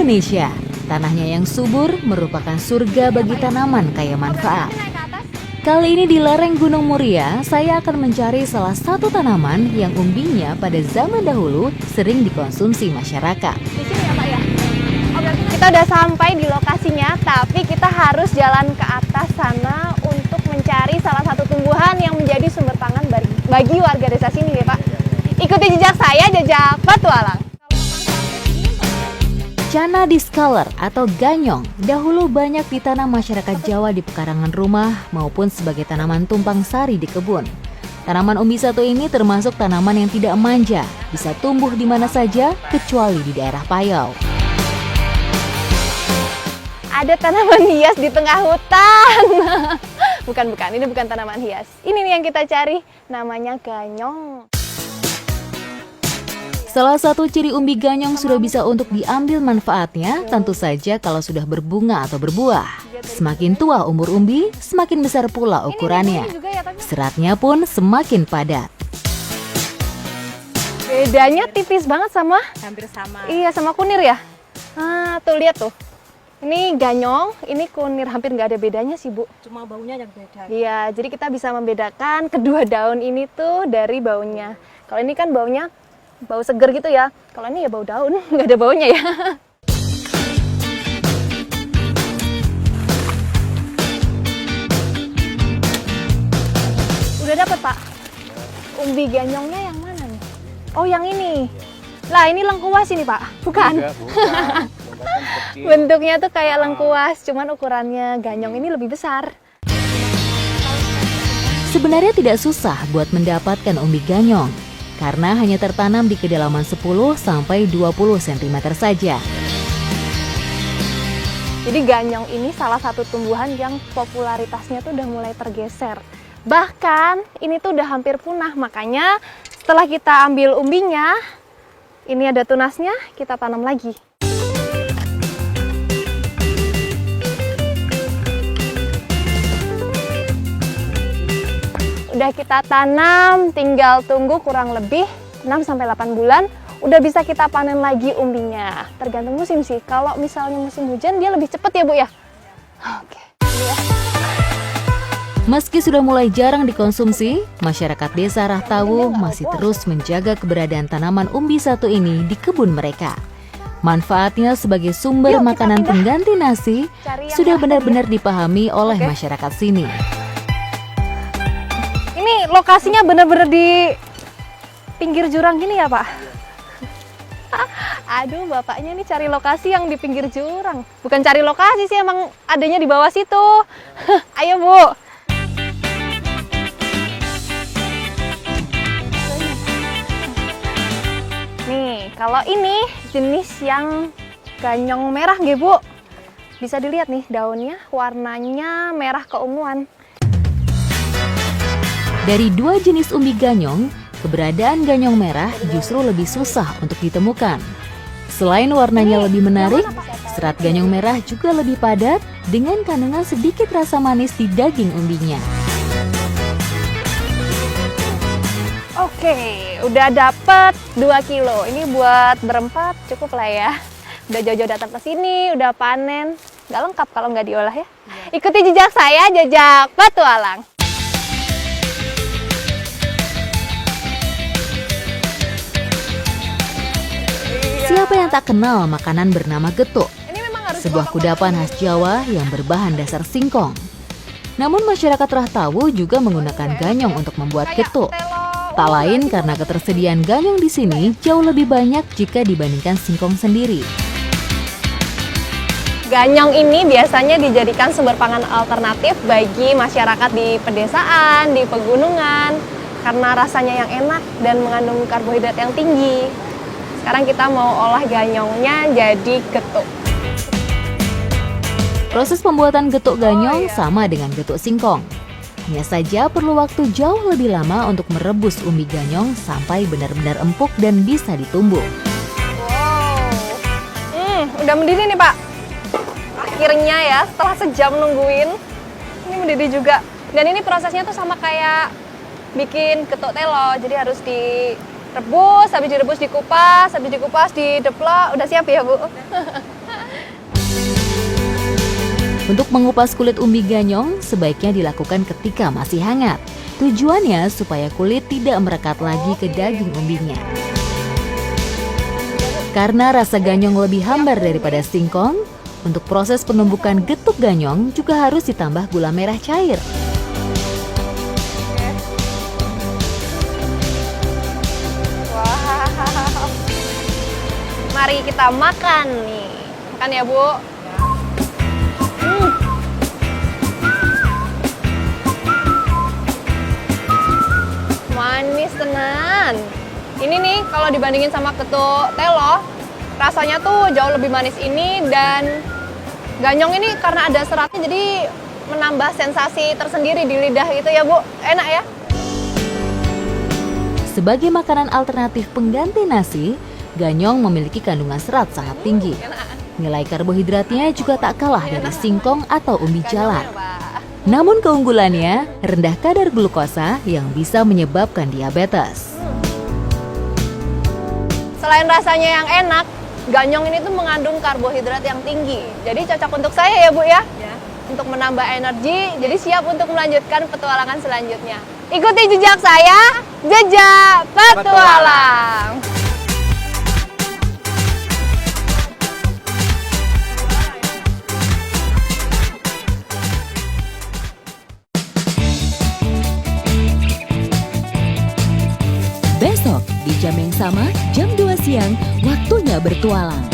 Indonesia. Tanahnya yang subur merupakan surga bagi tanaman kaya manfaat. Kali ini di lereng Gunung Muria, saya akan mencari salah satu tanaman yang umbinya pada zaman dahulu sering dikonsumsi masyarakat. Di sini ya Pak ya? Oh, berarti kita udah sampai di lokasinya, tapi kita harus jalan ke atas sana untuk mencari salah satu tumbuhan yang menjadi sumber pangan bagi warga desa sini ya Pak. Ikuti jejak saya, jejak petualang. Cana discolor atau ganyong dahulu banyak ditanam masyarakat Jawa di pekarangan rumah maupun sebagai tanaman tumpang sari di kebun. Tanaman umbi satu ini termasuk tanaman yang tidak manja, bisa tumbuh di mana saja kecuali di daerah payau. Ada tanaman hias di tengah hutan. Bukan, ini bukan tanaman hias. Ini nih yang kita cari, namanya ganyong. Salah satu ciri umbi ganyong sudah bisa untuk diambil manfaatnya, tentu saja kalau sudah berbunga atau berbuah. Semakin tua umur umbi, semakin besar pula ukurannya. Seratnya pun semakin padat. Bedanya tipis banget sama? Hampir sama. Iya, sama kunir ya? Ah, tuh lihat tuh. Ini ganyong, ini kunir, hampir nggak ada bedanya sih Bu. Cuma baunya yang beda. Iya, jadi kita bisa membedakan kedua daun ini tuh dari baunya. Kalau ini kan baunya bau seger gitu ya. Kalau ini ya bau daun, nggak ada baunya ya. Udah dapet Pak? Umbi ganyongnya yang mana nih? Oh yang ini. Lah ini lengkuas ini Pak? Bukan? Bukan. Bentuknya tuh kayak lengkuas, cuman ukurannya ganyong ini lebih besar. Sebenarnya tidak susah buat mendapatkan umbi ganyong, karena hanya tertanam di kedalaman 10-20 cm saja. Jadi ganyong ini salah satu tumbuhan yang popularitasnya tuh udah mulai tergeser. Bahkan ini tuh udah hampir punah, makanya setelah kita ambil umbinya, ini ada tunasnya, kita tanam lagi. Udah kita tanam, tinggal tunggu kurang lebih 6-8 bulan, udah bisa kita panen lagi umbinya. Tergantung musim sih, kalau misalnya musim hujan dia lebih cepet ya Bu ya? Oke. Meski sudah mulai jarang dikonsumsi, masyarakat desa Rahtawu masih terus menjaga keberadaan tanaman umbi satu ini di kebun mereka. Manfaatnya sebagai sumber makanan pengganti nasi sudah benar-benar dipahami oleh masyarakat sini. Ini lokasinya bener-bener di pinggir jurang gini ya Pak? Aduh bapaknya nih cari lokasi yang di pinggir jurang. Bukan cari lokasi sih, emang adanya di bawah situ. Ayo Bu. Nih kalau ini jenis yang ganyong merah nggih Bu. Bisa dilihat nih daunnya warnanya merah keunguan. Dari dua jenis umbi ganyong, keberadaan ganyong merah justru lebih susah untuk ditemukan. Selain warnanya lebih menarik, serat ganyong merah juga lebih padat dengan kandungan sedikit rasa manis di daging umbinya. Oke, udah dapet 2 kilo. Ini buat berempat cukup lah ya. Udah jauh-jauh datang ke sini, udah panen. Nggak lengkap kalau nggak diolah ya. Ikuti jejak saya, jejak petualang. Siapa yang tak kenal makanan bernama getuk? Sebuah kudapan khas Jawa yang berbahan dasar singkong. Namun masyarakat Rahtawu juga menggunakan ganyong untuk membuat getuk. Tak lain karena ketersediaan ganyong di sini jauh lebih banyak jika dibandingkan singkong sendiri. Ganyong ini biasanya dijadikan sumber pangan alternatif bagi masyarakat di pedesaan, di pegunungan, karena rasanya yang enak dan mengandung karbohidrat yang tinggi. Sekarang kita mau olah ganyongnya jadi getuk. Proses pembuatan getuk ganyong sama dengan getuk singkong. Hanya saja perlu waktu jauh lebih lama untuk merebus umbi ganyong sampai benar-benar empuk dan bisa ditumbuk. Wow, udah mendidih nih Pak. Akhirnya ya, setelah sejam nungguin, ini mendidih juga. Dan ini prosesnya tuh sama kayak bikin getuk telo, jadi harus direbus, habis direbus dikupas, habis dikupas dideplok, udah siap ya Bu? Untuk mengupas kulit umbi ganyong, sebaiknya dilakukan ketika masih hangat. Tujuannya supaya kulit tidak merekat lagi ke daging umbinya. Karena rasa ganyong lebih hambar daripada singkong, untuk proses penumbukan getuk ganyong juga harus ditambah gula merah cair. Wow. Mari kita makan nih. Makan ya, Bu. Manis tenan. Ini nih kalau dibandingin sama getuk telo, rasanya tuh jauh lebih manis ini, dan ganyong ini karena ada seratnya jadi menambah sensasi tersendiri di lidah itu ya, Bu. Enak ya? Sebagai makanan alternatif pengganti nasi, ganyong memiliki kandungan serat sangat tinggi. Nilai karbohidratnya juga tak kalah dari singkong atau umbi jalan. Namun keunggulannya, rendah kadar glukosa yang bisa menyebabkan diabetes. Selain rasanya yang enak, ganyong ini tuh mengandung karbohidrat yang tinggi. Jadi cocok untuk saya ya, Bu ya. Untuk menambah energi, jadi siap untuk melanjutkan petualangan selanjutnya. Ikuti jejak saya, Jejak Petualang. Besok di jam yang sama, jam 2 siang, waktunya bertualang.